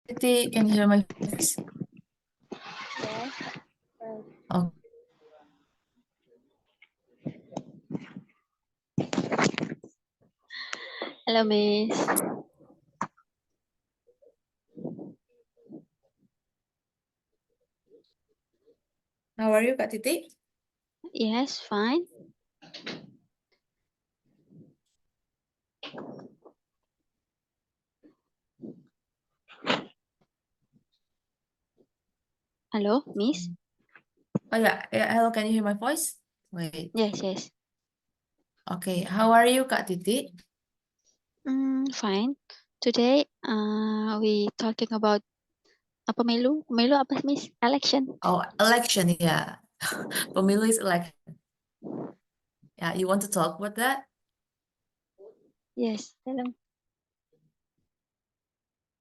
Titi, can you hear my voice? Yes. Oh, Halo, Miss. how are you, Kak Titi? Yes, fine. Halo, Miss. Oh yeah, hello, can you hear my voice? Wait, Yes, yes. okay, how are you, Kak Titi? Fine. Today, we talking about pemilu. Pemilu apa, Miss? Election. Oh, election, yeah. Pemilu is election. Yeah, you want to talk about that? Yes. Dalam.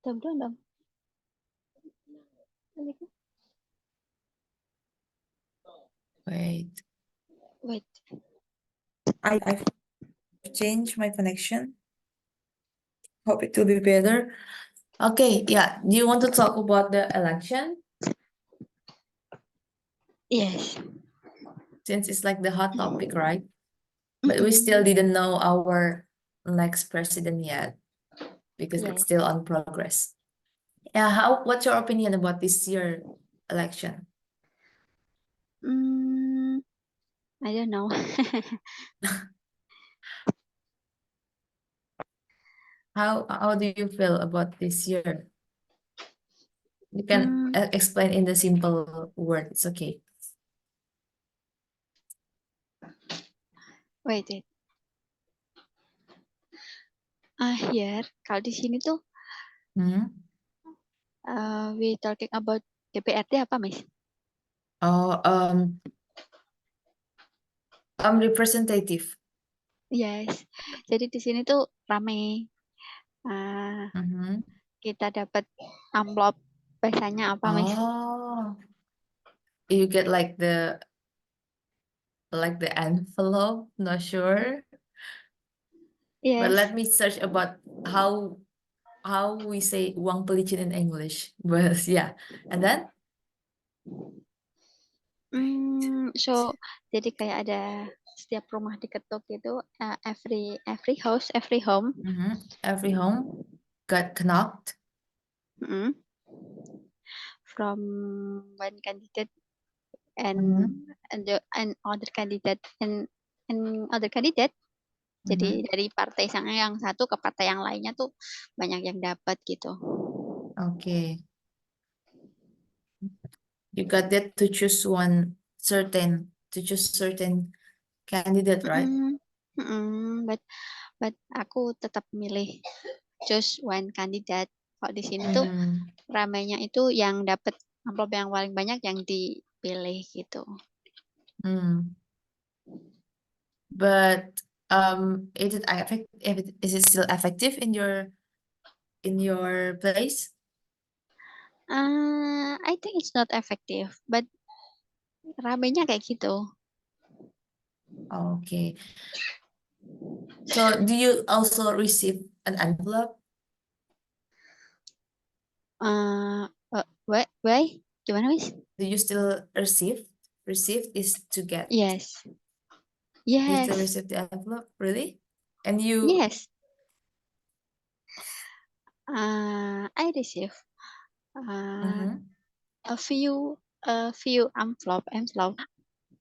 Dong. Wait, Wait. I've changed my connection. Hope it will be better. Okay, yeah, do you want to talk about the election? Yes. Since it's like the hot topic, right? But we still didn't know our next president yet because it's Yes. still on progress. Yeah, what's your opinion about this year election? I don't know. How do you feel about this year? You can Hmm, explain in the simple word. It's okay. wait. Here, kalau di sini tuh, Hmm? we talking about DPRD apa, Miss? Oh, representative. Yes. Jadi di sini tuh rame. Uh, Mhm. kita dapat amplop. Biasanya apa, Miss? Oh, you get like the envelope. Not sure, but Yes. let me search about how we say uang pelicin in English. But yeah, and then So jadi kayak ada setiap rumah diketuk gitu, every house, every home, every home got knocked. mm, from one candidate and Mhm. and other candidate and other candidate. Jadi Mhm. dari partai yang satu ke partai yang lainnya tuh banyak yang dapat gitu. Okay, you got that to choose certain candidate, right? Mm-mm. Mm-mm. But aku tetap milih choose one candidate. Kalau di sini tuh Mm, ramainya itu yang dapat amplop yang paling banyak yang dipilih gitu. mm. But is it still effective in your place? I think it's not effective, but ramainya kayak gitu. Okay. So do you also receive an envelope? Why? Gimana, Wis? Do you still receive? Receive is to get. Yes. You still Yes. receive the envelope, really? And you, Yes. I receive uh, Mhm. a few envelope.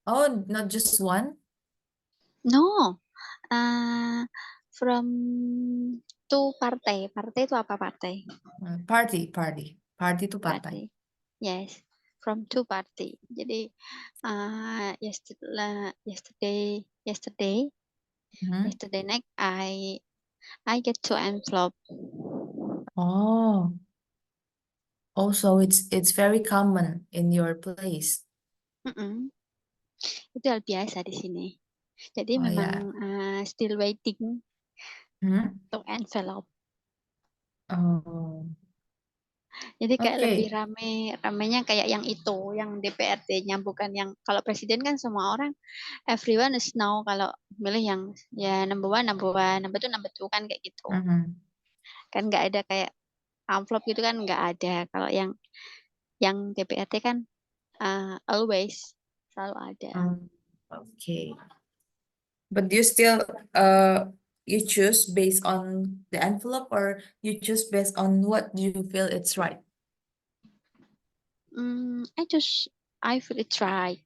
Oh, not just one? No. Uh, from two partai. Partai itu apa partai? Party to partai. Partai. Yes. From two party. Jadi yesterday Mhm. night I get two envelope. Oh, also it's very common in your place. Mm-mm. Itu hal biasa di sini. Jadi Oh memang yeah. still waiting Hmm? to envelope. Oh, Jadi kayak lebih okay. ramenya kayak yang itu, yang DPRD-nya bukan yang kalau presiden kan semua orang everyone is now kalau milih yang ya number one, number two kan kayak gitu. Mhm. Kan nggak ada kayak amplop gitu kan nggak ada. Kalau yang DPRD kan always selalu ada. Okay. But do you still you choose based on the envelope or you choose based on what you feel it's right? I feel it try.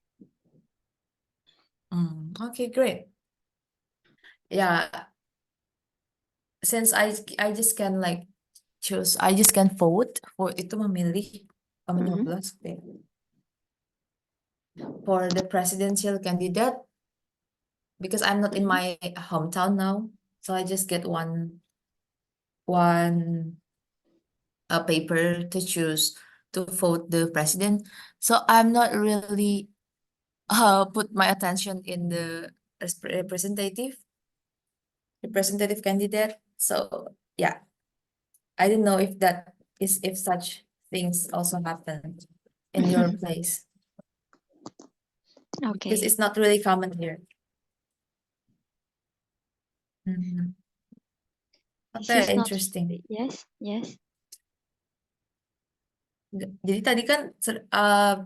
Okay, great. Yeah, since I just can like choose, I just can vote for itu memilih menyoblos deh. For the presidential candidate because I'm not in my hometown now, so I just get one paper to choose to vote the president. So I'm not really put my attention in the representative candidate. So yeah, I don't know if that is if such things also happen in your place because Okay. it's not really common here. This Okay, is not. interesting. Yes. Jadi tadi kan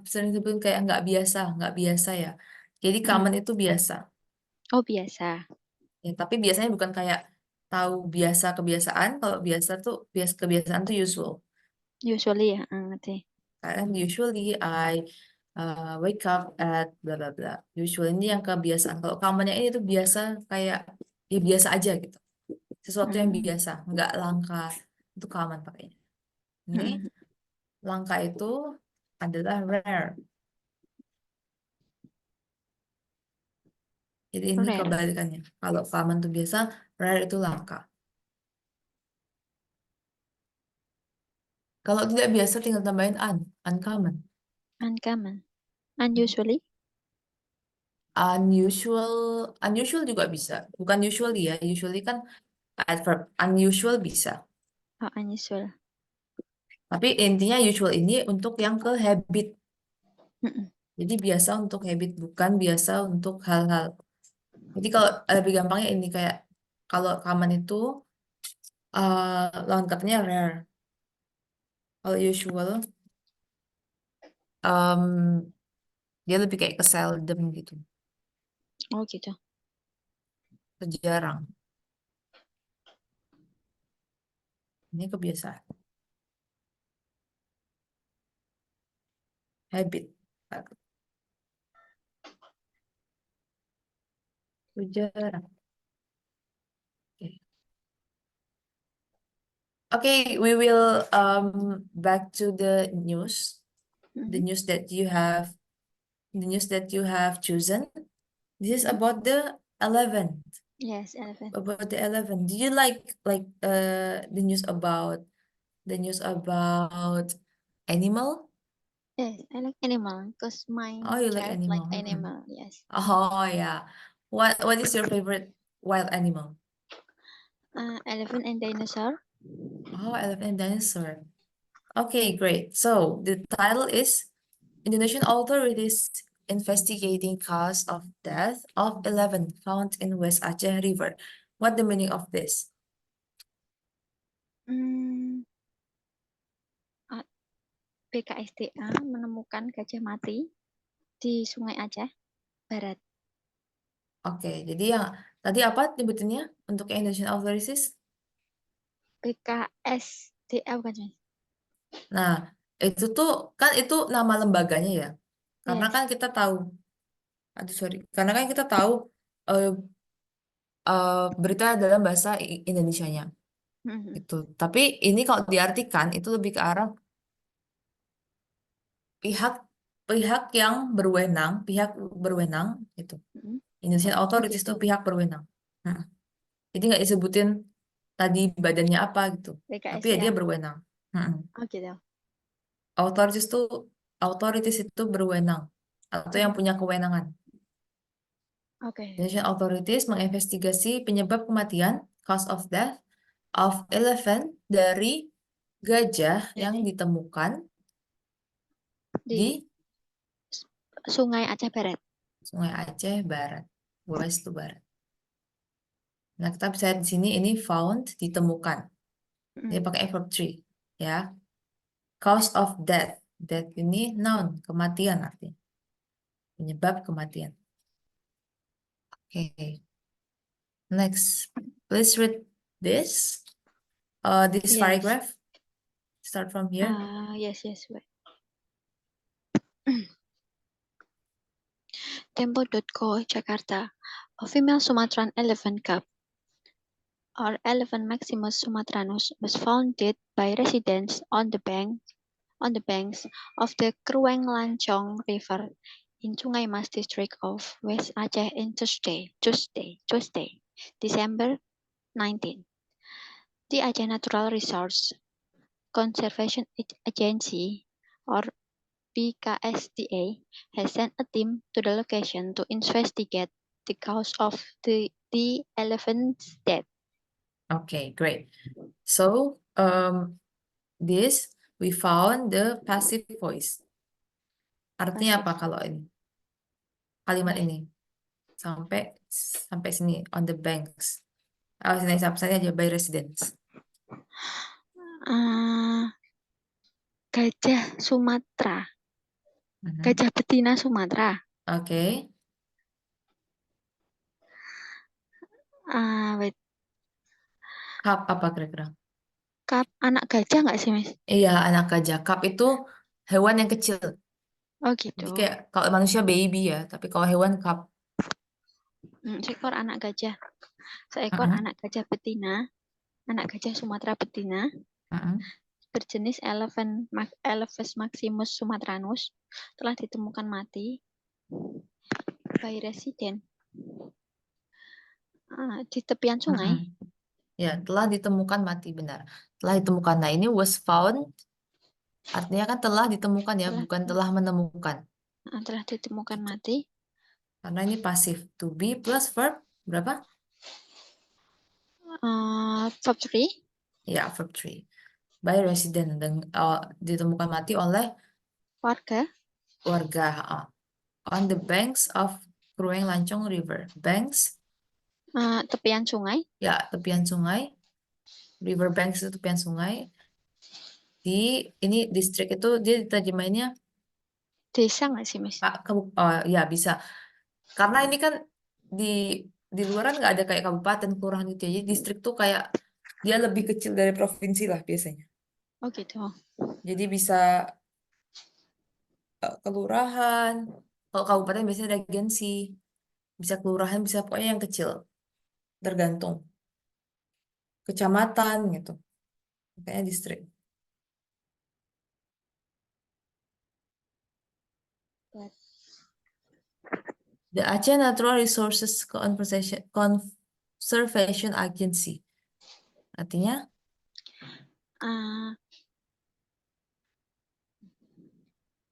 sering sebut kayak nggak biasa ya. Jadi common itu biasa. Oh, biasa. Ya, tapi biasanya bukan kayak tahu biasa kebiasaan. Kalau biasa tuh kebiasaan tuh usual. Usually ya, ngerti. Karena usually I wake up at bla bla bla. Usual ini yang kebiasaan. Kalau commonnya ini tuh biasa kayak ya biasa aja gitu. Sesuatu yang biasa, nggak langka. Itu common pakainya. Ini langka itu adalah rare. Jadi ini Rare. kebalikannya. Kalau common itu biasa, rare itu langka. Kalau tidak biasa tinggal tambahin uncommon. Uncommon. Unusually. Unusual juga bisa. Bukan usually ya. Usually kan adverb. Unusual bisa. Oh, unusual. Tapi intinya usual ini untuk yang ke habit. Mm-mm. Jadi biasa untuk habit, bukan biasa untuk hal-hal. Jadi kalau lebih gampangnya ini kayak kalau common itu lawan katanya rare. Kalau usual um, dia lebih kayak ke seldom gitu. Oh, gitu. Jarang. Ini kebiasaan. Habit. Itu jarang. Okay, we will back to the news. The Mhm. news that you have chosen. This is Mhm. about the 11. Yes, elephant. About the 11. Do you like the news about animal? Yes, I like animal because my Oh, you like child like animal. animal. Yes. Oh yeah. What is your favorite wild animal? Elephant and dinosaur. Oh, elephant and dinosaur. Okay, great. So the title is Indonesian authorities investigating cause of death of 11 found in West Aceh River. What the meaning of this? BKSDA menemukan gajah mati di Sungai Aceh Barat. Oke, jadi yang tadi apa nyebutinnya untuk Indonesian authorities? BKSDA bukan sih? Nah, itu tuh kan itu nama lembaganya ya. Karena Yes. kan kita tahu, karena kan kita tahu eh, berita dalam bahasa Indonesianya Mhm. gitu. Tapi ini kalau diartikan itu lebih ke arah pihak pihak berwenang gitu. Mhm. Indonesian Oh authorities gitu. itu pihak berwenang. Nah, jadi nggak disebutin tadi badannya apa gitu. Tapi ya BKSDA. dia berwenang. Mm-mm. Oh gitu. Authorities itu berwenang atau yang punya kewenangan. Oke. Indonesian authorities menginvestigasi penyebab kematian cause of death of elephant dari gajah yang Jadi ditemukan di di Sungai Aceh Barat. Sungai Aceh Barat, West itu Barat. Nah, kita bisa lihat di sini ini found ditemukan. Dia Mhm. pakai verb 3. ya. Cause of death. Death ini noun, kematian artinya. Penyebab kematian. Oke. Next, please read this. This Yes. paragraph. Start from here. Yes. Wait. Tempo.co, Jakarta. A female Sumatran elephant cub, or Elephant maximus sumatranus, was found dead by residents on the banks of the Krueng Lancong River in Sungai Mas district of West Aceh in Tuesday, December 19. The Aceh Natural Resource Conservation Agency, or BKSDA, has sent a team to the location to investigate the cause of the elephant's death. Okay, great. So, this we found the passive voice. Artinya apa kalau ini? Kalimat ini sampai sini on the banks. Sini sampai aja by residents. Gajah Sumatera, gajah betina Sumatera. Oke. Wait, Cub apa kira-kira? Cub anak gajah nggak sih, Mas? Iya, anak gajah. Cub itu hewan yang kecil. Oh Jadi gitu. kayak kalau manusia baby ya, tapi kalau hewan cub. Seekor anak gajah. Seekor anak gajah betina, anak gajah Sumatera betina, berjenis Elephas maximus sumatranus, telah ditemukan mati by resident di tepian sungai. Ya, telah ditemukan mati, benar. Telah ditemukan. Nah, ini was found, artinya kan telah ditemukan ya, bukan telah menemukan. Telah ditemukan Gitu. mati. Karena ini pasif. To be plus verb, berapa? Verb 3. Ya, verb 3. By resident. Dan ditemukan mati oleh Warga. On the banks of Krueng Lancong River. Banks, Tepian sungai. ya, tepian sungai. River banks itu tepian sungai. Ini distrik itu dia diterjemahinnya Desa nggak sih, Mas? ya bisa. Karena ini kan di luaran nggak ada kayak kabupaten, kelurahan gitu ya. Jadi distrik tuh kayak dia lebih kecil dari provinsi lah biasanya. Oh gitu. Jadi bisa kelurahan. Kalau kabupaten biasanya ada agensi. Bisa kelurahan, bisa pokoknya yang kecil. Tergantung. Kecamatan gitu. Kayaknya distrik. The Aceh Natural Resources Conservation Agency. Artinya?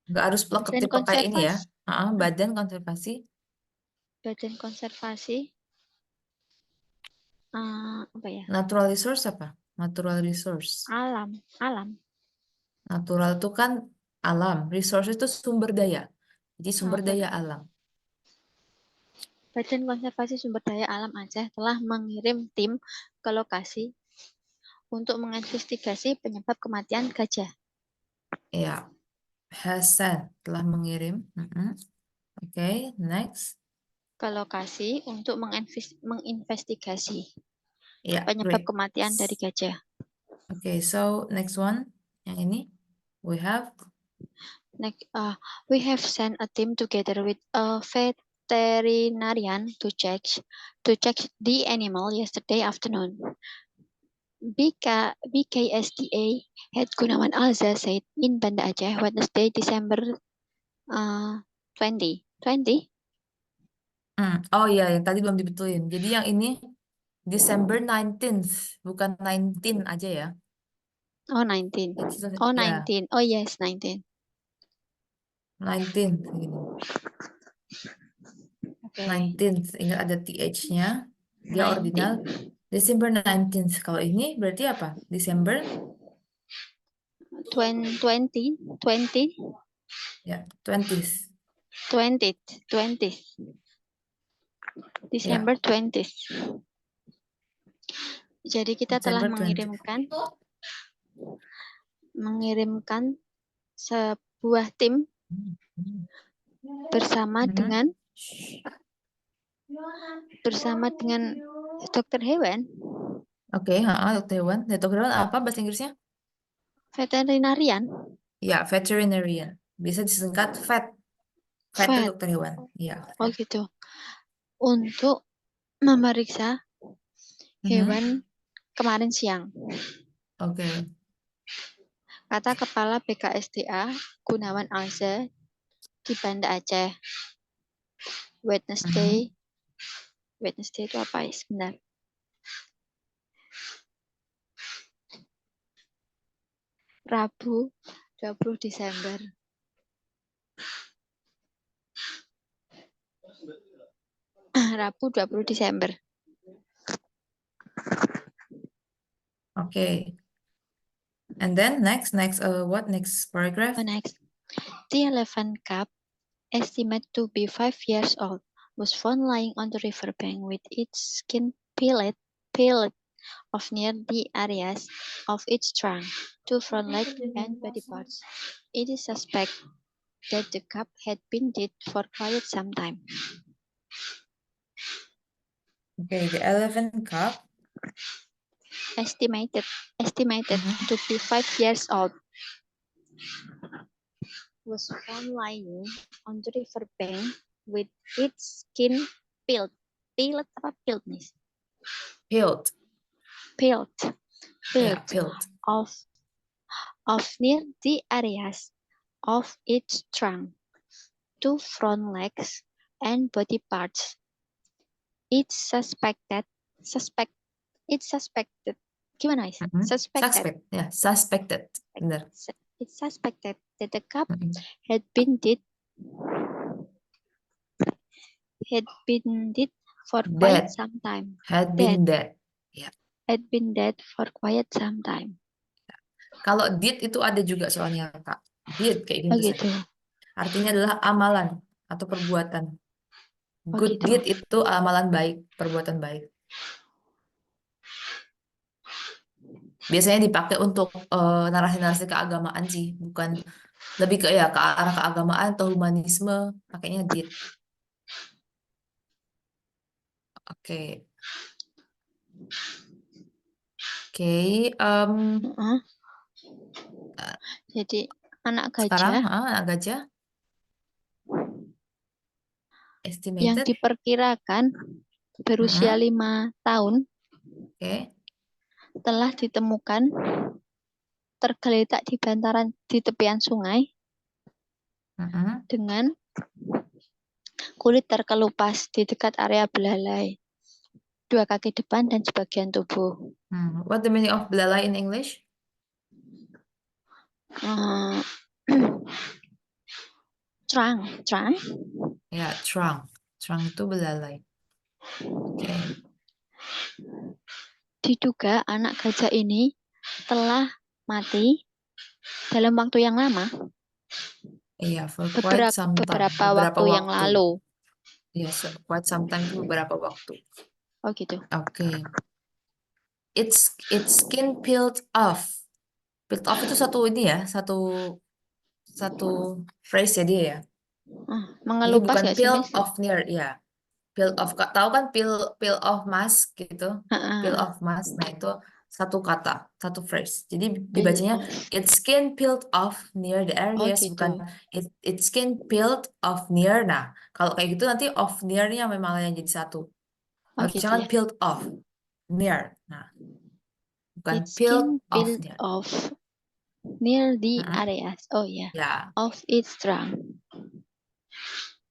Nggak harus pakai ini ya. Badan konservasi. Badan konservasi. Apa ya? Natural resource apa? Natural resource. Alam. Natural itu kan alam. Resource itu sumber daya. Jadi sumber daya alam. Badan Konservasi Sumber Daya Alam Aceh telah mengirim tim ke lokasi untuk menginvestigasi penyebab kematian gajah. Ya, Hasan telah mengirim. Oke, next. Ke lokasi untuk menginvestigasi Ya, penyebab great. kematian dari gajah. Oke, so next one. Yang ini, we have. Next, we have sent a team together with a veterinarian to check the animal yesterday afternoon. BKSDA Head Gunawan Alza said in Banda Aceh Wednesday, December 20. Oh iya, yang tadi belum dibetulin. Jadi yang ini December 19th, bukan 19 aja ya. Oh, 19. Oh, 19. Oh, yes, 19. 19th ini. 19th, ingat ada TH-nya. Dia ordinal. December 19th. Kalau ini berarti apa? December 20. ya, 20th. 20. December 20. Jadi kita telah December 20. mengirimkan mengirimkan sebuah tim bersama Mhm. dengan dokter hewan, Oke, dokter hewan. Dokter hewan apa bahasa Inggrisnya? veterinarian, Ya, veterinarian. Bisa disingkat vet. Vet itu vet, dokter hewan. Iya, oh vet. gitu, untuk memeriksa Mhm. hewan kemarin siang. Oke. Kata Kepala BKSDA Gunawan Alza di Banda Aceh. Wednesday, Wednesday itu apa ya? Sebentar. Rabu 20 Desember. Rabu 20 Desember. Oke. And then next, what next paragraph? Next, the elephant cub, estimated to be 5 years old, was found lying on the riverbank with its skin peeled off near the areas of its trunk, 2 front legs and body parts. It is suspected that the cub had been dead for quite some time. Okay, the elephant cub. Estimated Mhm. to be 5 years old, was found lying on the riverbank with its skin peeled. Peeled apa peeled nih? Peeled. Peeled. Yeah, peeled. Of near the areas of its trunk, 2 front legs and body parts. It's suspected gimana guys? Mhm. Suspect. Ya, suspected. Benar. It's suspected that the cub Mhm. had been dead for quite Dead. some time. Had Dead been dead. Ya. had been dead for quite some time. Kalau did itu ada juga soalnya, Kak. Did kayak Oh gitu gitu. saja. Artinya adalah amalan atau perbuatan. Oh Good gitu. deed itu amalan baik, perbuatan baik. Biasanya dipakai untuk narasi-narasi keagamaan sih, bukan lebih ke ya ke arah keagamaan atau humanisme, pakainya did. Oke. Oke, Heeh. Jadi anak sekarang gajah anak gajah yang estimated. diperkirakan berusia Heeh. 5 tahun Oke. telah ditemukan tergeletak di bantaran di tepian sungai Heeh. dengan kulit terkelupas di dekat area belalai, 2 kaki depan dan sebagian tubuh. What the meaning of belalai in English? Eh, Trunk. Ya, trunk. Trunk itu belalai. Oke. Diduga anak gajah ini telah mati dalam waktu yang lama, Iya, for quite some time. beberapa Beberapa waktu yang waktu. lalu. Yes, quite some time itu beberapa waktu. Oh gitu. Oke. Its skin peeled off. Peeled off itu satu ini ya, satu phrase ya dia ya. Jadi Mengelupas bukan nggak sih, peel Miss? off near ya. Peel off, tahu kan peel off mask gitu. Peel Heeh. off mask. Nah, itu satu kata, satu phrase. Jadi Peel dibacanya off. its skin peeled off near the Oh areas, gitu. bukan its skin peeled off near. Nah, kalau kayak gitu nanti off near-nya memang yang jadi satu. Oh Harusnya gitu kan ya. peeled off near. Nah, bukan Its peeled skin off peeled near. off near the Mm-mm. areas. Oh ya. Ya, Of its trunk.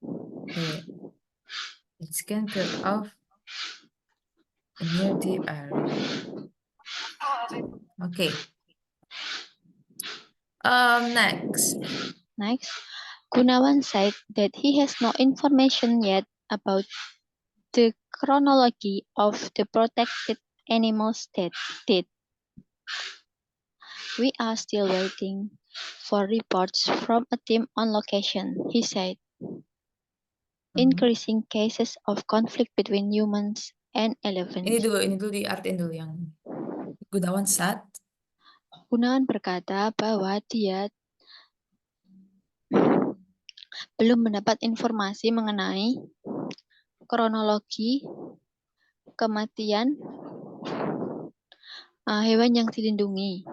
oke. Its skin peeled off near the area. Oke. Next. Next, Gunawan said that he has no information yet about the chronology of the protected animals that did. We are still waiting for reports from a team on location, he said. Increasing cases of conflict between humans and Ini elephants. dulu diartiin dulu yang Gunawan said. Gunawan berkata bahwa dia belum mendapat informasi mengenai kronologi kematian hewan yang dilindungi.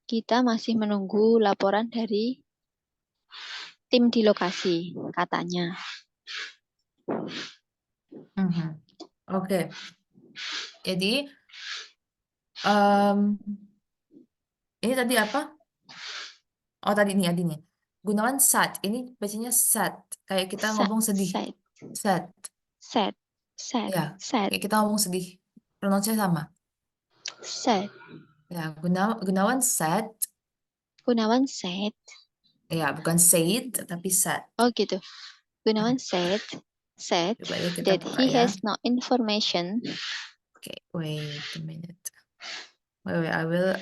Kita masih menunggu laporan dari tim di lokasi, katanya. Oke. Jadi em, ini tadi apa? Oh tadi nih. Gunawan sad. Ini bacanya sad. Kayak kita ngomong sedih. Sad, Sad. sad, sad, Ya. sad, Kayak kita ngomong sedih. Pronuncianya sama. sad. Ya. Gunawan sad. Gunawan said, Ya, bukan said, tapi sad. oh gitu. Gunawan said Coba ya kita that buka he ya. has no information. Oke, wait a minute. Wait, I will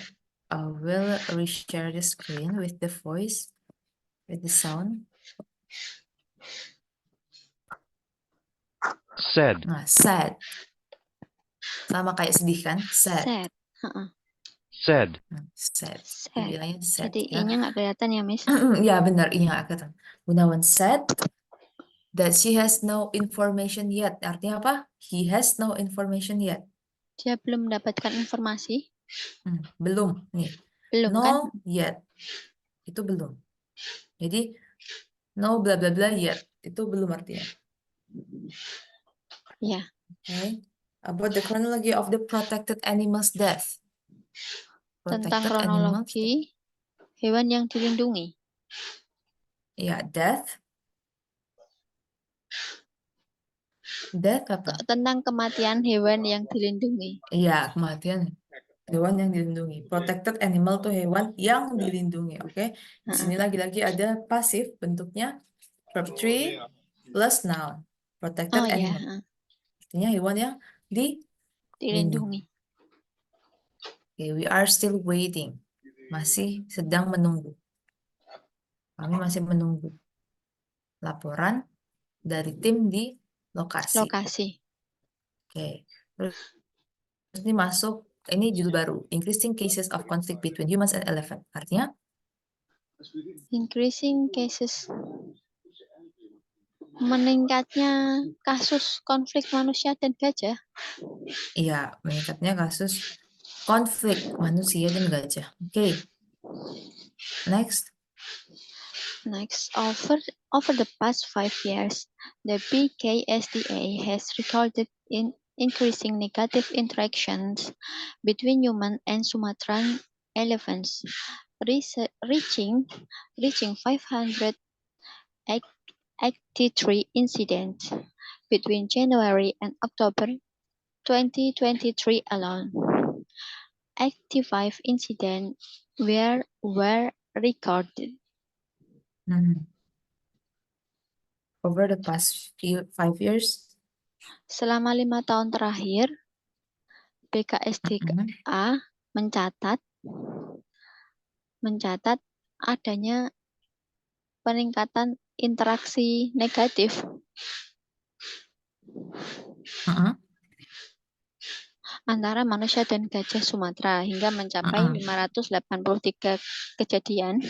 reshare the screen with the voice, with the sound. Said. Nah, sad. Sama kayak sedih kan? Sad. Sad. Said. Sad. Sad. Dibilangnya sad Jadi ya. i-nya nggak kelihatan ya, Miss? Ya, benar. Iya, kelihatan. Gunawan said that she has no information yet. Artinya apa? He has no information yet. Dia belum mendapatkan informasi. Belum. Nih. Belum No kan? yet. Itu belum. Jadi, no bla bla bla yet. Itu belum artinya. Ya. Okay. About the chronology of the protected animal's death. Tentang Protected animals. kronologi hewan yang dilindungi. Ya, death. Death apa? Tentang kematian hewan yang dilindungi. Iya, kematian hewan yang dilindungi. Protected animal tuh hewan yang dilindungi, oke? Di sini lagi-lagi ada pasif bentuknya verb 3 plus noun. Protected Oh ya, animal. Artinya hewan yang dilindungi. dilindungi. Okay, we are still waiting. Masih sedang menunggu. Kami masih menunggu laporan dari tim di lokasi. Lokasi. Oke. Terus ini masuk, ini judul baru. Increasing cases of conflict between humans and elephant. Artinya? Increasing cases. Meningkatnya kasus konflik manusia dan gajah. Iya, meningkatnya kasus konflik manusia dan gajah. Oke. Next. Next, over the past 5 years, the BKSDA has recorded in increasing negative interactions between human and Sumatran elephants, reaching 583 incidents between January and October 2023 alone. 85 incidents were recorded. Over the past 5 years. Selama 5 tahun terakhir, BKSDA mencatat adanya peningkatan interaksi negatif antara manusia dan gajah Sumatera hingga mencapai 583 kejadian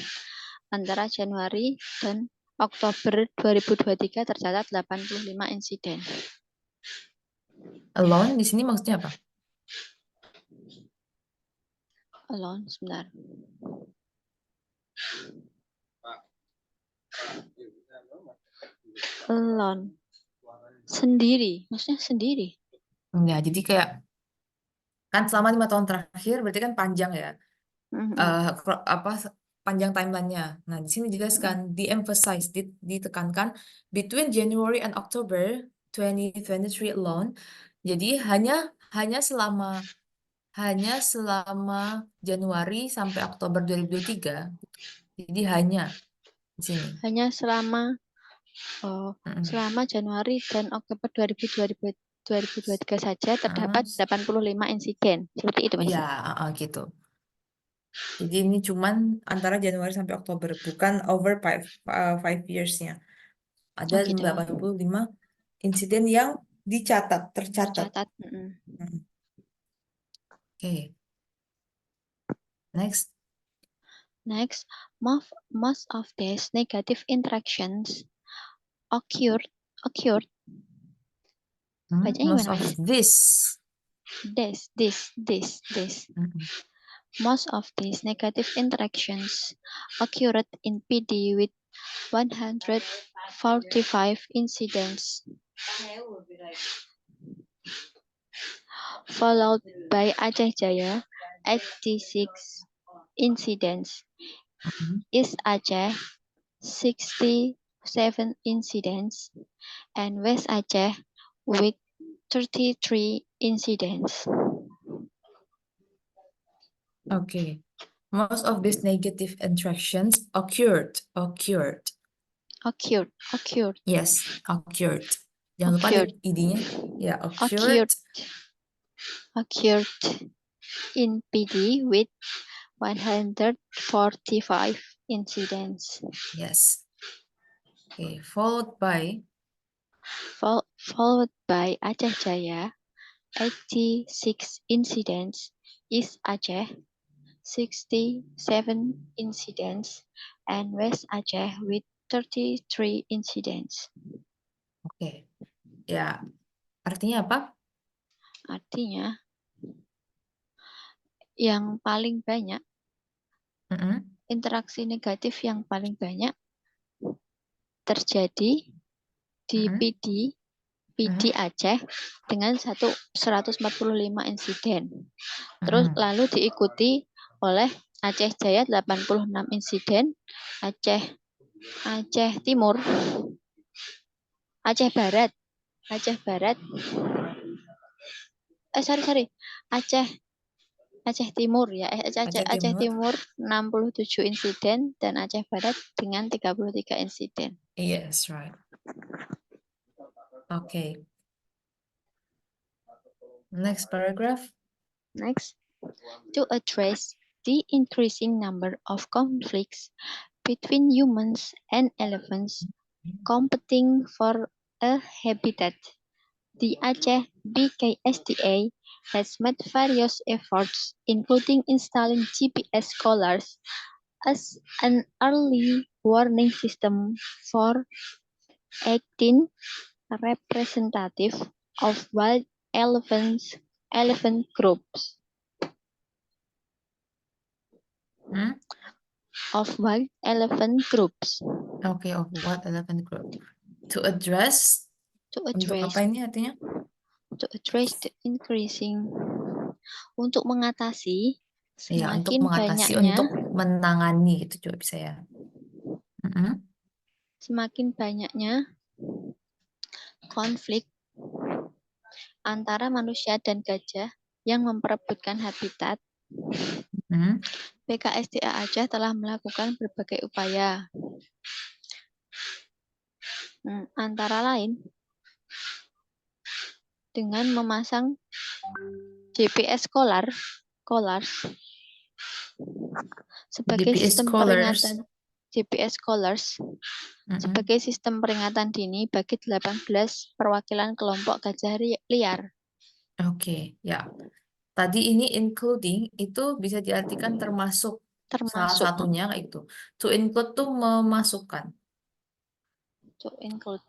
antara Januari dan Oktober 2023 tercatat 85 insiden. Alone di sini maksudnya apa? Alone, sebentar. Alone. Sendiri, maksudnya sendiri. Ya, jadi kayak kan selama 5 tahun terakhir berarti kan panjang ya. Panjang timelinenya. Nah, di sini dijelaskan, ditekankan between January and October 2023 alone. Jadi hanya selama Januari sampai Oktober 2023. Jadi hanya di sini. Hanya selama Januari dan Oktober 2023 saja terdapat 85 insiden. Seperti itu, Mas. Iya, gitu. Jadi ini cuman antara Januari sampai Oktober, bukan over 5 years-nya. Ada 85 insiden yang tercatat. Oke. Oke. Next. Next, most of these negative interactions occurred bacanya Most gimana, of Miss? this. This. Mm-mm. Most of these negative interactions occurred in PD with 145 incidents, followed by Aceh Jaya, 86 incidents, Mm-mm. East Aceh, 67 incidents, and West Aceh with 33 incidents. Okay. Most of these negative interactions occurred. Yes, occurred. Jangan lupa Occurred. id-nya. Ya, occurred. Occurred in PD with 145 incidents. Yes. Okay, followed by Followed by Aceh Jaya, 86 incidents, East Aceh, 67 incidents, and West Aceh with 33 incidents. Oke. Ya, artinya apa? Artinya, yang paling banyak, Mm-mm. interaksi negatif yang paling banyak terjadi di Mm-mm. PD Aceh dengan 145 insiden. Terus Mm-mm. lalu diikuti oleh Aceh Jaya 86 insiden, Aceh Timur, Aceh Barat, Aceh Timur ya, Aceh Timur 67 insiden dan Aceh Barat dengan 33 insiden. Yes, right. Okay. Next paragraph. Next, to address the increasing number of conflicts between humans and elephants competing for a habitat, the Aceh BKSDA has made various efforts, including installing GPS collars as an early warning system for 18 representative of wild elephant groups. Of wild elephant groups. Okay, of what elephant group? To address. Untuk apa ini artinya? To address the increasing. Untuk mengatasi Ya, untuk semakin mengatasi, banyaknya. untuk menangani itu juga bisa ya. Semakin banyaknya konflik antara manusia dan gajah yang memperebutkan habitat, BKSDA Aceh telah melakukan berbagai upaya. Antara lain dengan memasang GPS collars sebagai GPS sistem collars. peringatan GPS collars sebagai sistem peringatan dini bagi 18 perwakilan kelompok gajah liar. Oke, ya. Tadi ini including itu bisa diartikan termasuk. Salah satunya kayak itu. To include tuh memasukkan. To include.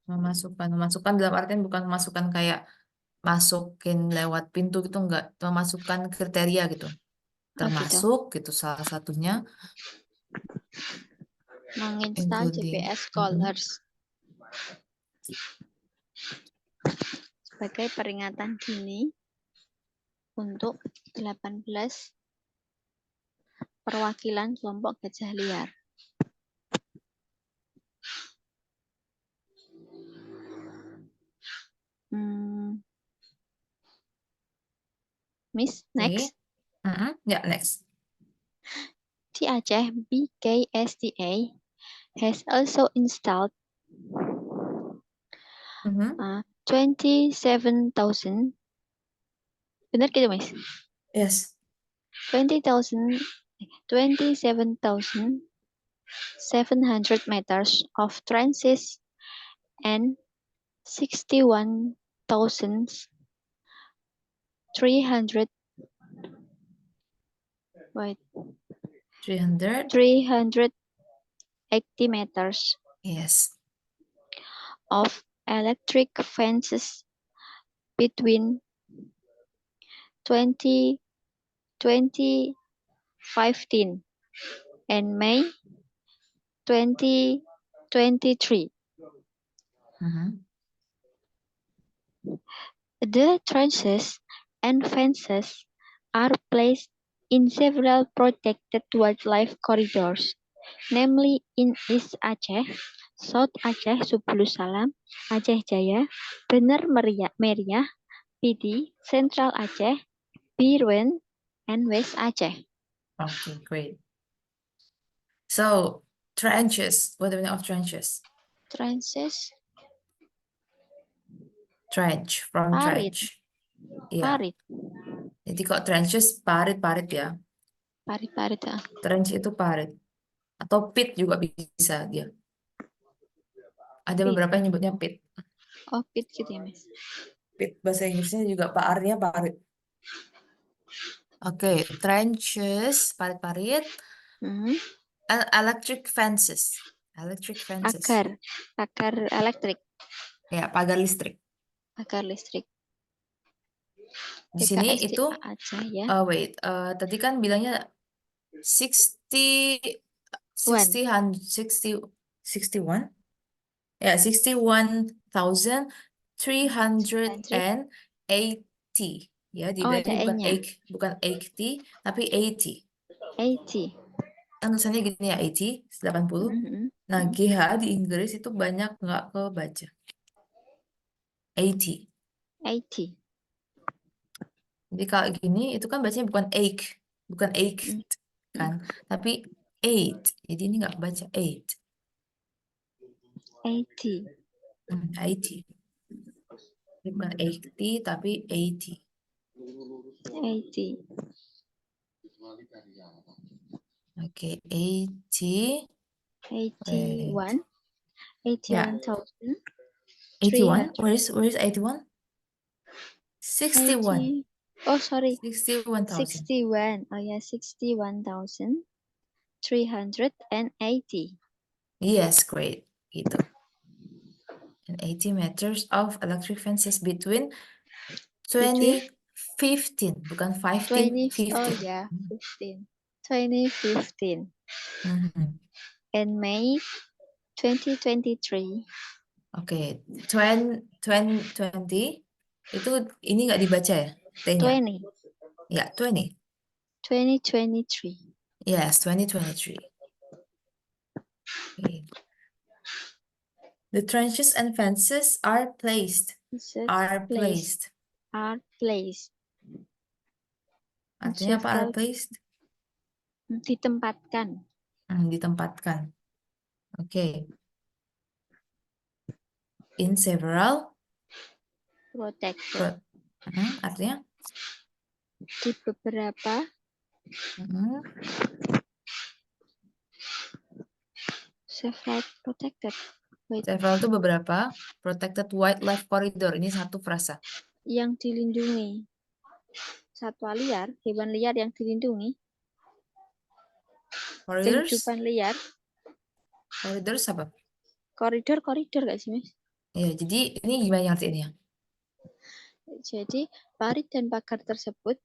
Memasukkan dalam artian bukan memasukkan kayak masukin lewat pintu gitu, enggak, memasukkan kriteria gitu. Termasuk gitu salah satunya menginstal GPS collars sebagai peringatan dini untuk 18 perwakilan kelompok gajah liar. Miss, next. Ya, next. The Aceh BKSDA has also installed 27,000. Benar gitu, Miss? Yes. 27,700 meters of trenches and 61,000 300 wait 300. 380 meters Yes. of electric fences between 2015 and May 2023. Mhm. The trenches and fences are placed in several protected wildlife corridors, namely in East Aceh, South Aceh Subulus Salam, Aceh Jaya, Bener Meriah, Pidi, Central Aceh, Biren, and West Aceh. Okay, great. So, trenches. What do we know of trenches? Trenches, Trench, from parit, trench. Iya. parit, Jadi kok trenches parit-parit ya. parit-parit. Trench itu parit. Atau pit juga bisa dia. Ada Pit. beberapa yang nyebutnya pit. Oh, pit gitu ya, Mas. Pit bahasa Inggrisnya juga artinya parit. Oke, trenches, parit-parit. Hmm. And electric fences. Electric fences. Pagar elektrik, Ya, pagar listrik. pagar listrik. Di sini PKSDA itu Aceh ya. tadi kan bilangnya 60 60 61 ya 61,380 ya Oh, ada dibilangnya E-nya. bukan 80 tapi 80 80. kan tulisannya gini ya 80. Mhm. Nah GH di Inggris itu banyak nggak kebaca 80. 80. Jadi kalau gini itu kan bacanya bukan bukan kan, tapi 8. Jadi ini nggak baca 8. 80. 80. Ini bukan 80 tapi 80. 80. Oke, 80. 81. Yeah. 81,000. 81. Where is 81? 61. 80. Oh, sorry. 61,000. 61. Oh ya, 61,380. Yes, great. Gitu. And 80 meters of electric fences between 2015, bukan 15, 20. Oh 15. ya, 15. 2015 Mhm. and May 2023. Oke, 2020 itu ini nggak dibaca ya, T-nya? 20. Ya, 20. 2023. Yes, 2023. Okay. The trenches and fences are placed. Are placed. Are placed. Artinya apa are Several- placed? Ditempatkan. Ditempatkan. Oke. In several. Protected. Artinya? Di beberapa. Several protected. Wait. Several itu beberapa. Protected wildlife corridor. Ini satu frasa. Yang dilindungi. Satwa liar, hewan liar yang dilindungi. Corridors? Kehidupan liar. Corridors apa? Koridor gak sih, Mas? Ya, jadi ini gimana artinya? Jadi, parit dan pagar tersebut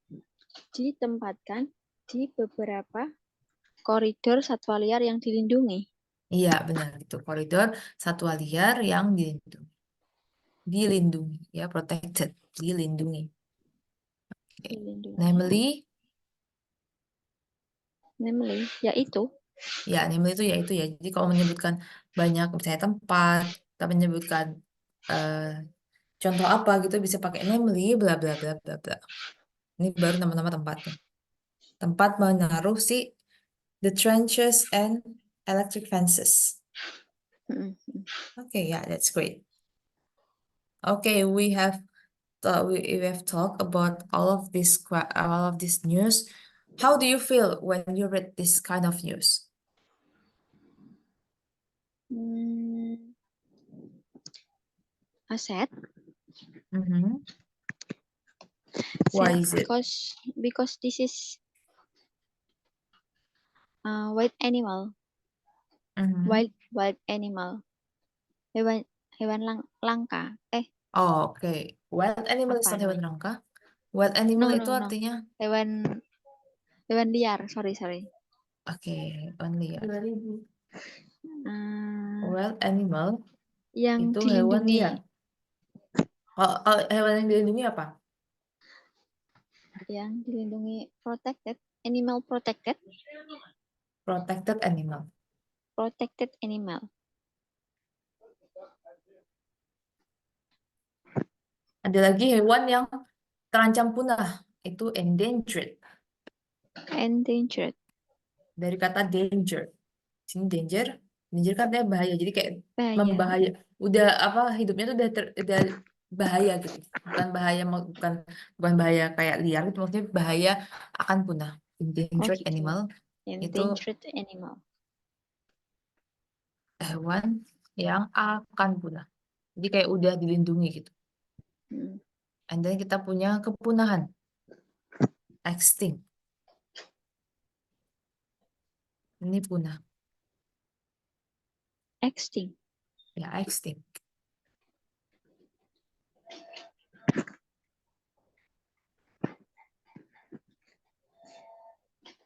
ditempatkan di beberapa koridor satwa liar yang dilindungi. Iya, benar. Itu koridor satwa liar yang dilindungi. Dilindungi, ya, protected. Dilindungi. Okay. Namely, yaitu. Ya, namely itu yaitu ya. Jadi kalau menyebutkan banyak misalnya tempat, kita menyebutkan contoh apa gitu bisa pakai namely bla bla bla bla bla. Ini baru nama-nama tempatnya. Tempat menaruh si the trenches and electric fences. Okay, yeah, that's great. Okay, we have talked about all of this news. How do you feel when you read this kind of news? Sad. Why Said is it? because this is wild animal, Mhm. wild animal, hewan hewan langka. Oh, oke. Wild animal is Apa not hewan namanya? langka. Wild animal No itu no no, artinya hewan liar. Sorry. oke, only ya. Eh, Wild animal yang itu hewan dilindungi, liar. Kalau hewan yang dilindungi apa? protected animal, Protected animal. protected animal. Ada lagi hewan yang terancam punah, itu endangered. Endangered, Dari kata danger. Sini danger kan dia bahaya. Jadi kayak bahaya. membahaya. Udah apa hidupnya tuh udah bahaya gitu. Bukan bahaya bukan bahaya kayak liar gitu, maksudnya bahaya akan punah. Endangered gitu. animal itu Endangered animal. hewan yang akan punah. Jadi kayak udah dilindungi gitu. Hmm. And then kita punya kepunahan. Extinct. Ini punah. Extinct. Ya, extinct.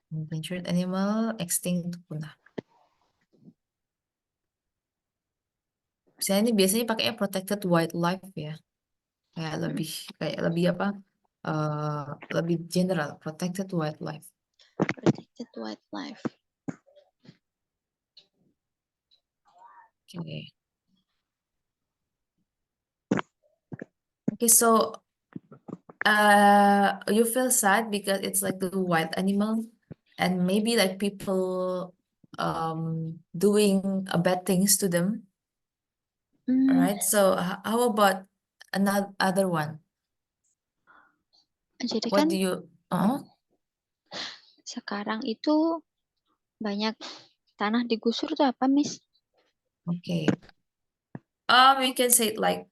Endangered animal, extinct, punah. Misalnya ini biasanya pakainya protected wildlife ya. Kayak lebih apa? Lebih general, protected wildlife. Protected wildlife. Okay. Okay, so you feel sad because it's like the wild animal, and maybe like people doing bad things to them, right? So how about another other one? Jadi What kan do you? sekarang itu banyak tanah digusur tuh apa, Miss? Okay. We can say it like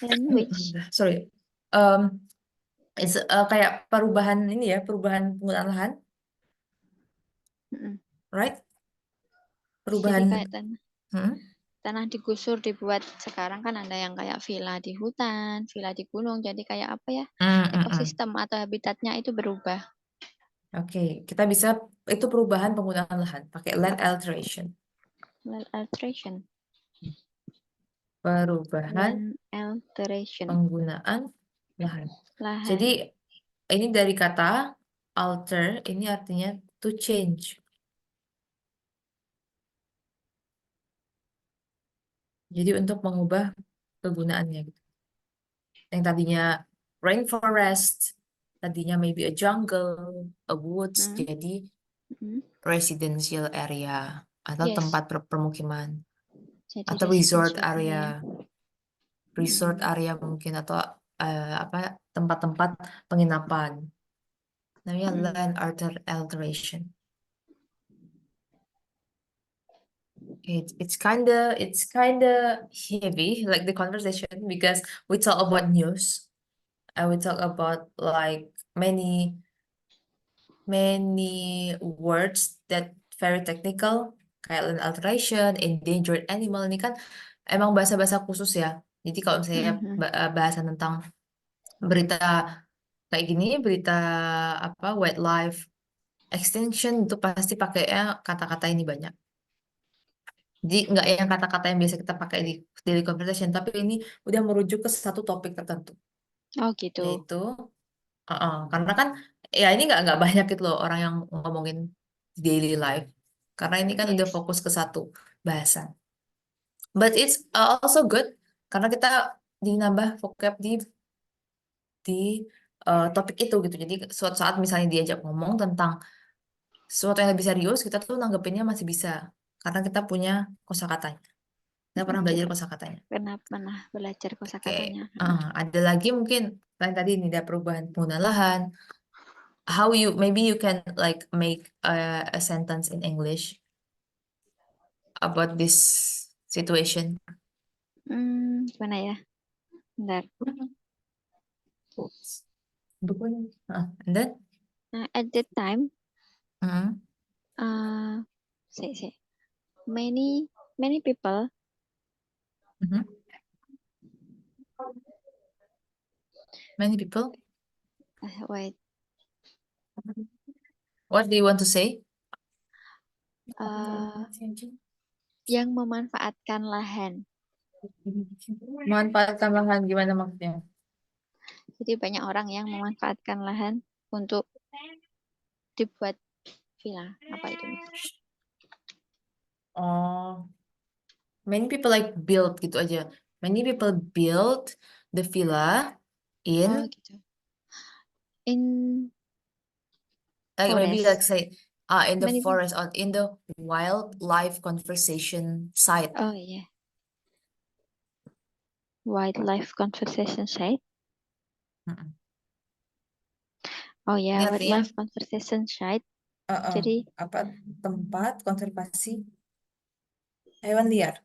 Language. sorry. It's kayak perubahan ini ya, perubahan penggunaan lahan, Mm-mm. right? Jadi Perubahan. kayak tanah digusur dibuat, sekarang kan ada yang kayak villa di hutan, villa di gunung, jadi kayak apa ya, ekosistem atau habitatnya itu berubah. Oke, kita bisa itu perubahan penggunaan lahan pakai land alteration. Land alteration. Perubahan Land alteration. penggunaan lahan. Lahan. Jadi ini dari kata alter, ini artinya to change. Jadi untuk mengubah kegunaannya gitu. Yang tadinya rainforest, tadinya maybe a jungle, a woods, jadi residential area atau Yes. tempat permukiman Jadi atau resort residential area. Resort area mungkin atau apa tempat-tempat penginapan. Namanya land alteration. It's kinda heavy, like the conversation, because we talk about news and we talk about like many words that very technical, kayak land alteration, endangered animal, ini kan emang bahasa-bahasa khusus ya. Jadi kalau misalnya bahasan tentang berita kayak gini, berita apa wildlife extinction itu pasti pakainya kata-kata ini banyak. Jadi nggak yang kata-kata yang biasa kita pakai di daily conversation, tapi ini udah merujuk ke satu topik tertentu. Oh gitu. Yaitu, karena kan ya ini nggak banyak gitu loh orang yang ngomongin daily life. Karena ini kan udah Yes. fokus ke satu bahasan. But it's also good karena kita dinambah vocab di topik itu gitu. Jadi suatu saat misalnya diajak ngomong tentang sesuatu yang lebih serius, kita tuh nanggepinnya masih bisa karena kita punya kosakatanya. Kita pernah belajar kosakatanya. Pernah belajar Oke, kosakatanya. ada lagi mungkin selain tadi ini ada perubahan penggunaan lahan. Maybe you can like make a sentence in English about this situation. Gimana ya? Bentar. Bukunya. And then, At that time, mm, say, many people mhm. Many people. wait, What do you want to say? yang memanfaatkan lahan. Manfaatkan lahan gimana maksudnya? Jadi banyak orang yang memanfaatkan lahan untuk dibuat villa. Apa itu? Oh, many people like build gitu aja. Many people build the villa Oh in gitu. In like maybe like forest. say in the Many people. forest or in the wildlife conservation site. Oh yeah. Wildlife conservation site. Mm-mm. Oh Ini ya, artinya wildlife conservation site. Jadi apa tempat konservasi hewan liar.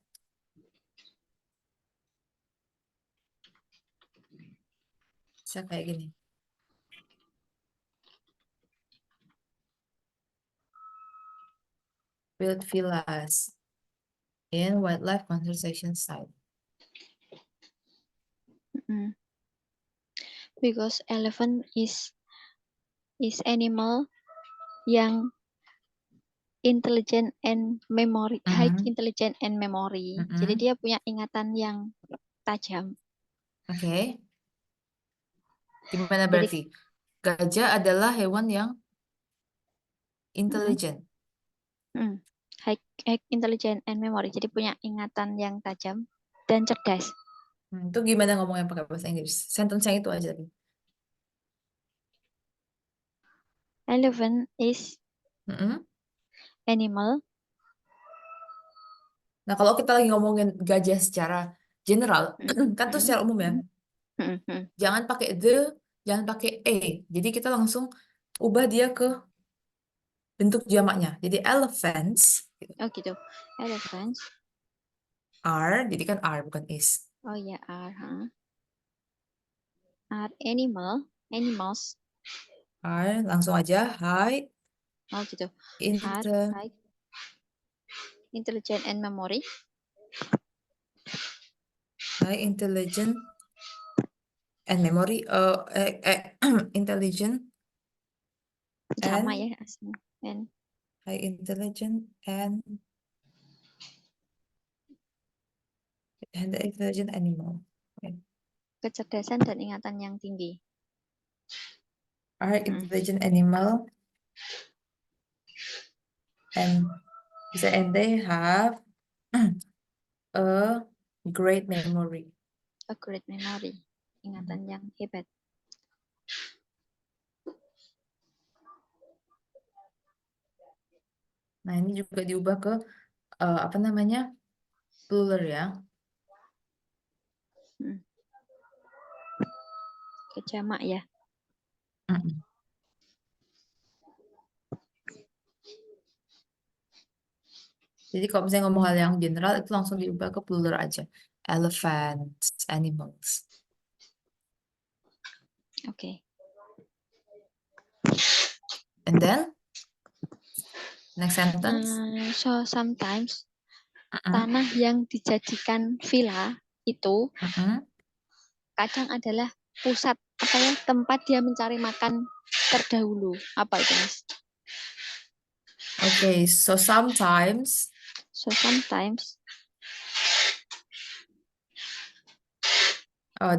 Bisa kayak gini. Build villas in wildlife conservation site. because elephant is animal yang intelligent and memory, high Mhm. intelligent and memory. Mhm. Jadi dia punya ingatan yang tajam. Oke. Gimana Jadi berarti? Gajah adalah hewan yang intelligent. high intelligent and memory. Jadi punya ingatan yang tajam dan cerdas. Itu gimana ngomongnya pakai bahasa Inggris? Sentence yang itu aja. Elephant is Mm-mm. animal. Nah, kalau kita lagi ngomongin gajah secara general, kan tuh secara umum ya. Jangan pakai the, jangan pakai a. Jadi kita langsung ubah dia ke bentuk jamaknya. Jadi elephants Oh gitu. Elephants. are, jadi kan are bukan is. Oh ya, are animals. Are, langsung aja high Oh gitu. Are high intelligent and memory. high intelligent and memory, intelligent Sama and ya aslinya. And high intelligent and the intelligent animal. Okay. kecerdasan dan ingatan yang tinggi. Are intelligent animal and they have a great memory. A great memory. Ingatan yang hebat. Nah, ini juga diubah ke apa namanya? Plural ya. Ke jamak ya. Mm-mm. Jadi kalau misalnya ngomong hal yang general itu langsung diubah ke plural aja. Elephants, animals. Oke. And then next sentence. So sometimes Mm-mm. tanah yang dijadikan villa itu Mm-mm. kadang adalah pusat tempat dia mencari makan terdahulu. Apa itu, Mas? Okay, so sometimes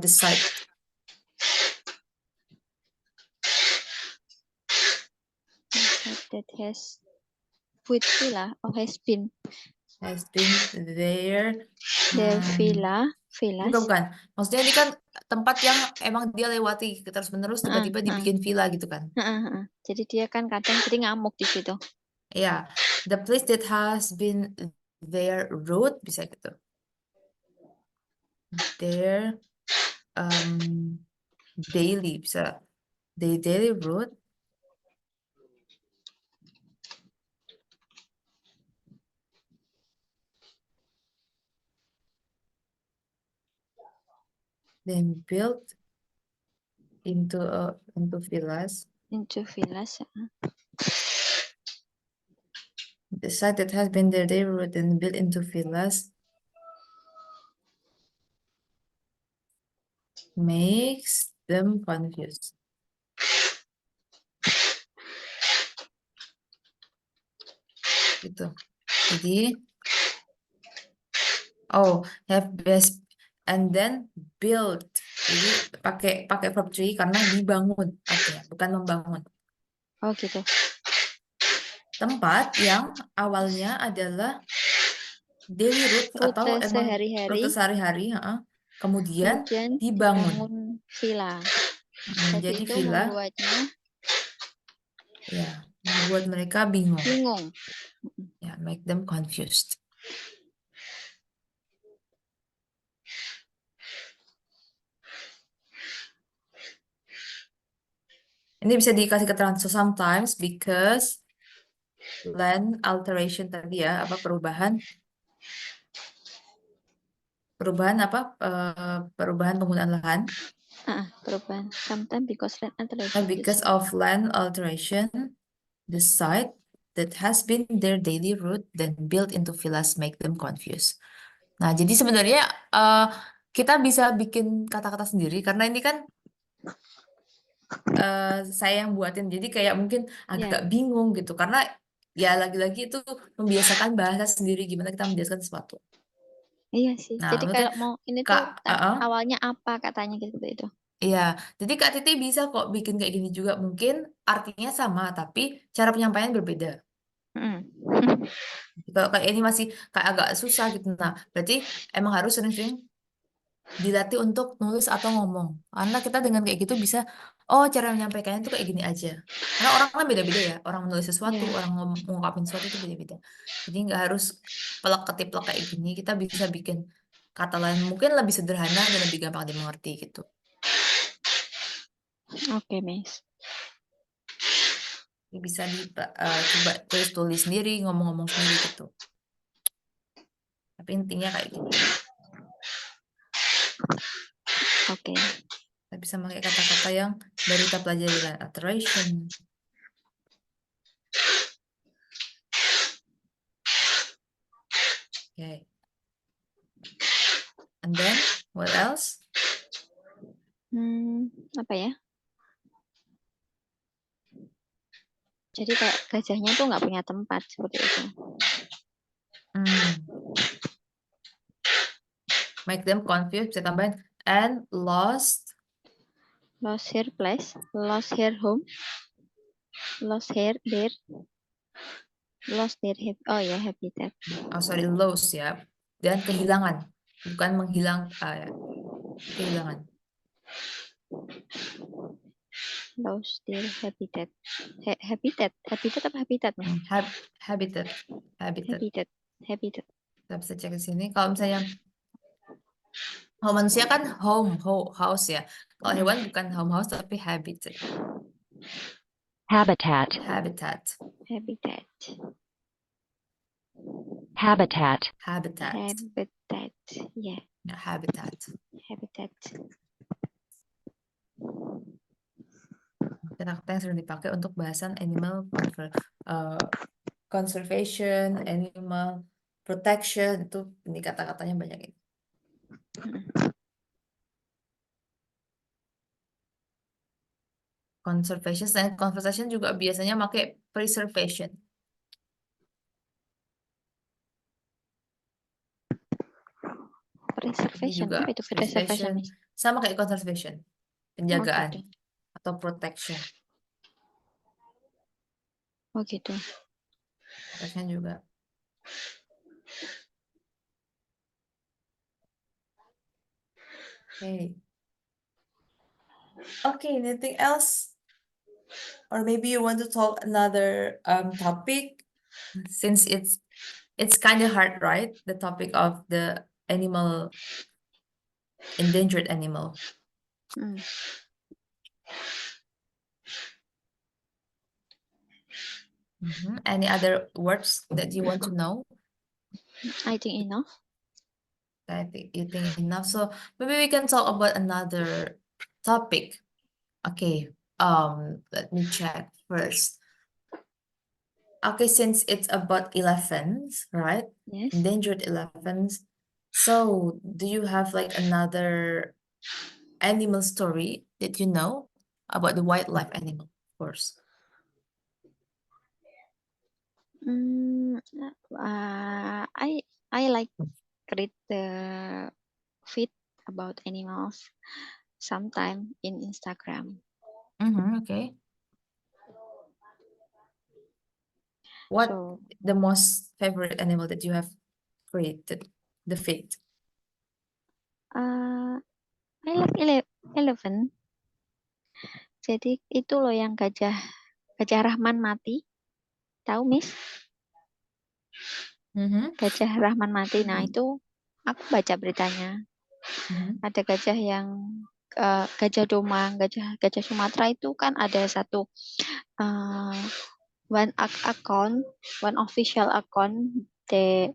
the site that has with villa or has been has been there. their villas. Bukan. Maksudnya ini kan tempat yang emang dia lewati terus-menerus tiba-tiba dibikin villa gitu kan. Jadi dia kan kadang jadi ngamuk di situ. Yeah, the place that has been their route bisa gitu. Their daily bisa. The daily route. Then built into villas. into villas. The site that has been there neighborhood and built into villas makes them confused. Gitu. Jadi, have best and then build. Jadi pakai verb 3 karena dibangun artinya, bukan membangun. Oh gitu. Tempat yang awalnya adalah daily route atau Rute emang sehari-hari. rute sehari-hari, kemudian Kemudian dibangun dibangun villa. menjadi Jadi itu villa, membuatnya ya, membuat mereka bingung. bingung. Ya, make them confused. Ini bisa dikasih keterangan. So sometimes because land alteration tadi ya, apa perubahan apa? Perubahan penggunaan lahan. Perubahan. Sometimes because land alteration. And because of land alteration, the site that has been their daily route then built into villas make them confused. Nah, jadi sebenarnya kita bisa bikin kata-kata sendiri karena ini kan saya yang buatin, jadi kayak mungkin agak bingung gitu karena ya lagi-lagi itu membiasakan bahasa sendiri gimana kita menjelaskan sesuatu. Iya sih. Nah, Jadi maksudnya kalau mau ini Kak, tuh awalnya apa katanya gitu itu. iya, jadi Kak Titi bisa kok bikin kayak gini juga. Mungkin artinya sama, tapi cara penyampaian berbeda. Kalau kayak ini masih kayak agak susah gitu. Nah, berarti emang harus sering-sering dilatih untuk nulis atau ngomong. Karena kita dengan kayak gitu bisa, cara menyampaikannya tuh kayak gini aja. Karena orang kan beda-beda ya. Orang menulis sesuatu, Iya. orang ngungkapin sesuatu itu beda-beda. Jadi nggak harus plek-ketiplek kayak gini. Kita bisa bikin kata lain mungkin lebih sederhana dan lebih gampang dimengerti gitu. Oke, Miss. Bisa coba tulis sendiri, ngomong-ngomong sendiri gitu. Tapi intinya kayak gitu. Oke. Kita bisa pakai kata-kata yang baru kita pelajari, land alteration. Okay. And then what else? Apa ya? Jadi kayak gajahnya tuh nggak punya tempat seperti itu. Make them confused. Bisa tambahin and lost her place, lost her home, lost their habitat. Oh sorry, lost ya. Dan kehilangan, bukan menghilang, ya. Kehilangan. Lost their habitat. Habitat apa habitat? Habitat. Kita bisa cek di sini. Kalau misalnya manusia kan house ya. Kalau hewan bukan home house tapi habitat. Habitat. Habitat. Habitat. Yeah. Habitat. Kata-kata yang sering dipakai untuk bahasan animal conservation, animal protection, itu ini kata-katanya banyak ini. Conservation dan conversation juga biasanya pakai preservation. Preservation, Juga apa itu preservation? Sama kayak conservation, penjagaan atau protection. Oh gitu. Protection juga. Okay, anything else? Or maybe you want to talk another topic, since it's kind of hard, right? The topic of the endangered animal. Any other words that you want to know? I think enough. I think you think enough. So maybe we can talk about another topic. Okay, let me check first. Okay, since it's about elephants, right? Yes. Endangered elephants. So, do you have like another animal story that you know about the wildlife animal, of course? I like read the feed about animals sometime in Instagram. Okay. What So the most favorite animal that you have created? The feed. I like elephant. Jadi itu loh yang gajah Rahman mati. Tahu, Miss? Gajah Rahman mati. Nah, itu aku baca beritanya. Ada gajah yang gajah domang, gajah Sumatera itu kan ada satu one official account the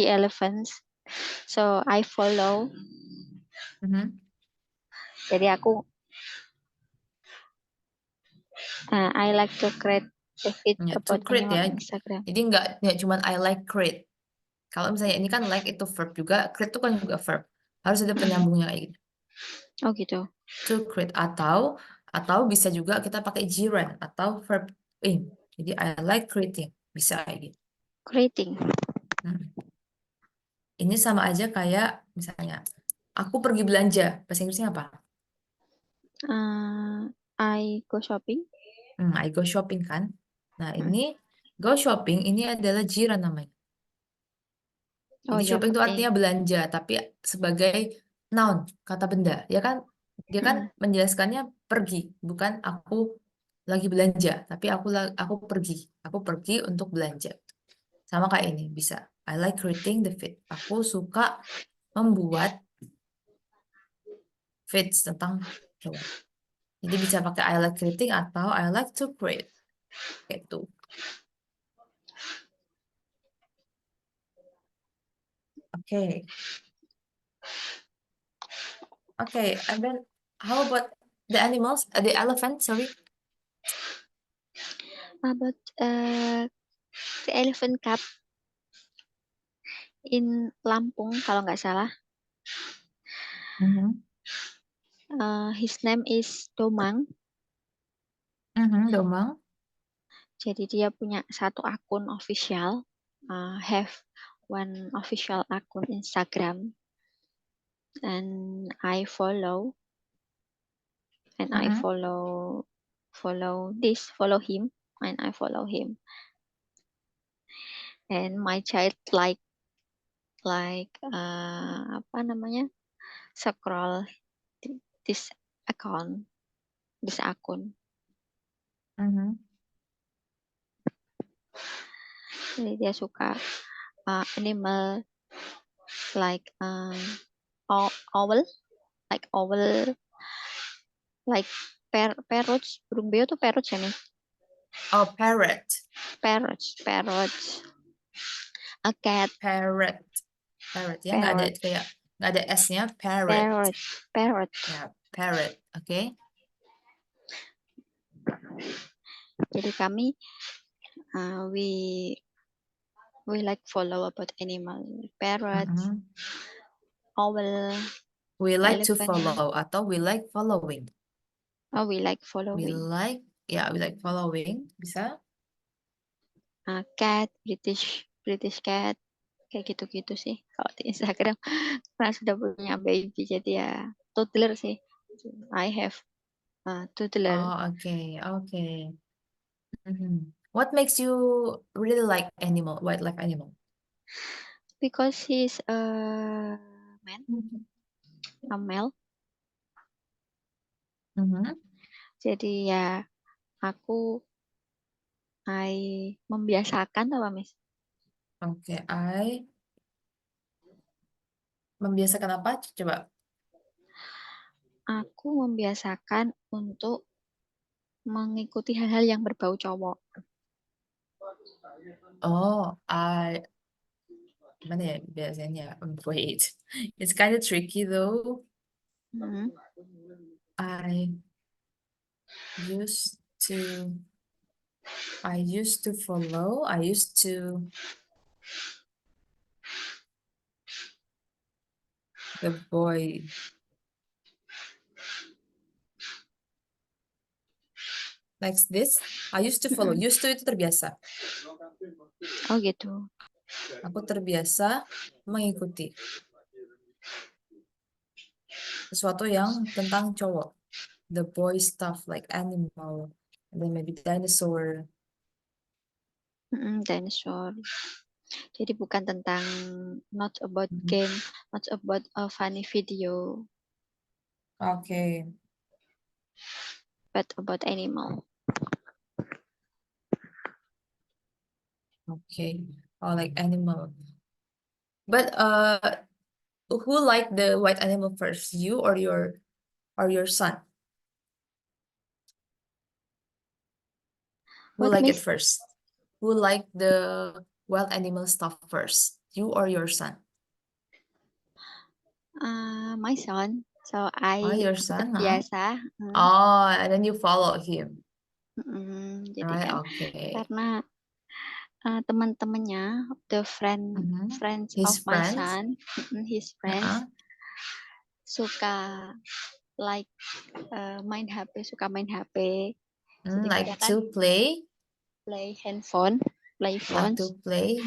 elephants. So I follow. Jadi aku I like to create the feed Ya, to about create animal ya. Instagram. Jadi nggak cuma I like create. Kalau misalnya ini kan like itu verb juga, create itu kan juga verb. Harus ada penyambungnya kayak gitu. Oh gitu. To create atau bisa juga kita pakai gerund atau verb in. Jadi I like creating. Bisa kayak gitu. Creating. Ini sama aja kayak misalnya aku pergi belanja. Bahasa Inggrisnya apa? I go shopping. I go shopping kan. Nah, ini go shopping ini adalah gerund namanya. Oh Jadi ya, shopping itu pakai. artinya belanja, tapi sebagai noun, kata benda. Ya kan, dia kan menjelaskannya pergi, bukan aku lagi belanja, tapi aku pergi untuk belanja. Sama kayak ini bisa. I like creating the feed. Aku suka membuat feeds tentang hewan. Jadi bisa pakai I like creating atau I like to create. Gitu. Oke. Okay, and then how about the animals? The elephant, sorry. About the elephant cup in Lampung kalau nggak salah. His name is Domang. Domang. Jadi dia punya satu akun official, have one official akun Instagram, and I follow, and I follow him, and I follow him, and my child like apa namanya, scroll this account, this akun. Jadi dia suka animal like owl, like parrots. Burung beo tuh parrots ya nih. Oh, parrot. Parrots. A cat. Parrot ya, nggak ada kayak nggak ada s-nya. Parrot. Ya, parrot. Oke. Jadi kami we like follow about animal, parrots, owl. We like to elephant. follow atau we like following. Oh, we like following. We like following. Bisa? Cat, British cat, kayak gitu-gitu sih kalau di Instagram. Karena sudah punya baby, jadi ya toddler sih. I have toddler. Oh, okay. What makes you really like wildlife animal? Because he's a man, a male. Jadi ya aku membiasakan apa, Miss? Oke, membiasakan apa? Coba. Aku membiasakan untuk mengikuti hal-hal yang berbau cowok. Oh, mana ya biasanya? Wait, it's kind of tricky though. Used to. I used to follow. I used to. The boy. Like this. I used to follow. Used to itu terbiasa. Oh gitu. Aku terbiasa mengikuti sesuatu yang tentang cowok. The boy stuff like animal. And then maybe dinosaur. Dinosaur. Jadi bukan tentang not about Mhm. game, not about a funny video, Okay. but about animal. Okay. Or like animal. But who liked the white animal first? You or your son? Who What liked it miss? first? Who liked the wild animal stuff first? You or your son? My son. So Oh, your aku son, huh? terbiasa. Oh, and then you follow him. Jadi Right, kan okay. karena teman-temannya, the friends His of my friends? son, his friends Uh-uh. suka like main HP, suka main HP. Jadi dia Like kan to play? play handphone, play Like phones. to play?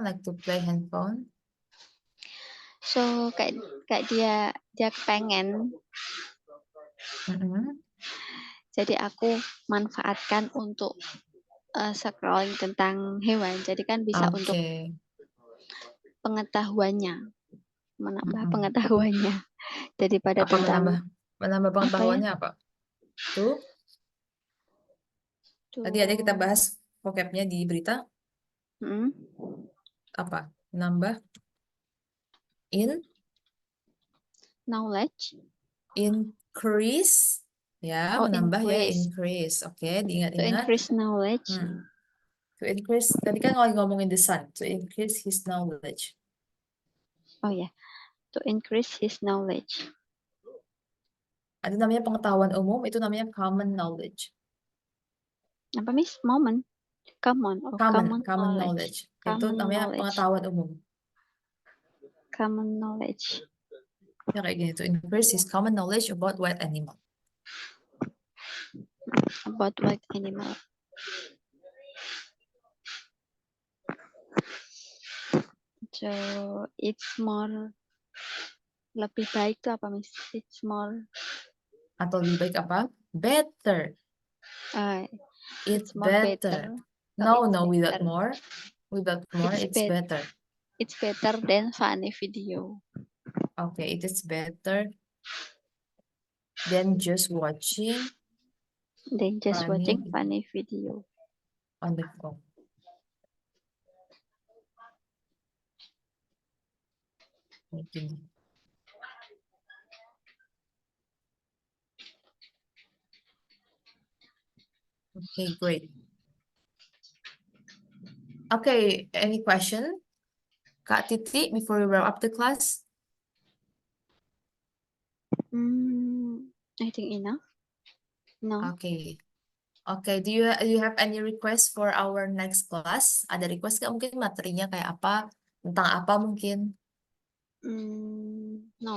Like to play handphone? So kayak dia pengen. Jadi aku manfaatkan untuk scrolling tentang hewan. Jadi kan bisa untuk Okay. pengetahuannya, menambah pengetahuannya daripada Apa tentang menambah pengetahuannya apa? Tuh, tadi ada kita bahas vocabnya di berita. Apa? Nambah knowledge. Increase. Ya, Oh, menambah ya, increase. increase. Oke, To diingat-ingat. increase knowledge. To increase, tadi kan lagi ngomongin the son. To increase his knowledge. Oh ya, to increase his knowledge. Ada namanya pengetahuan umum, itu namanya common knowledge. Apa miss? Common knowledge. Itu namanya pengetahuan umum. Common knowledge. Ya kayak gini, to increase his common knowledge about wild animal. About wild animal. So it's more, lebih baik tuh apa miss? It's more. Atau lebih baik apa? Better. It's more better. Oh, No, it's without better. more. Without more, it's better. It's better than funny video. Okay, it is better than just watching funny video on the phone. Okay. Okay, great. Okay, any question? Kak Titi, before we wrap up the class? I think enough. No. Okay. Okay, do you have any request for our next class? Ada request nggak, mungkin materinya kayak apa? Tentang apa mungkin? No.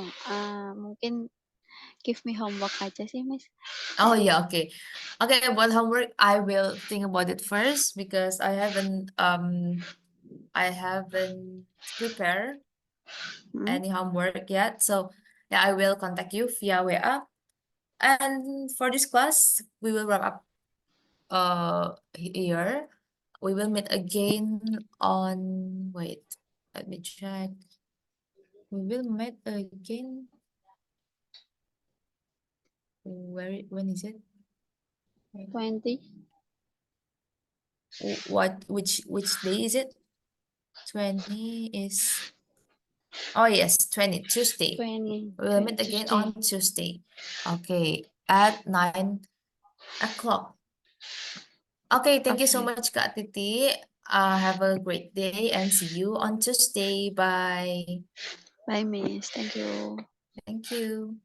Mungkin give me homework aja sih, Miss. Oh yeah, okay. Okay, about homework, I will think about it first because I haven't prepared any homework yet. So yeah, I will contact you via WA. And for this class, we will wrap up here. We will meet again on, wait, let me check. We will meet again. When is it? 20. Which day is it? 20 is, oh yes, 20, Tuesday. 20. We will meet again on Tuesday. Okay, at 9 o'clock. Okay, thank you so much, Kak Titi. Have a great day and see you on Tuesday. Bye. Bye, Miss. Thank you. Thank you.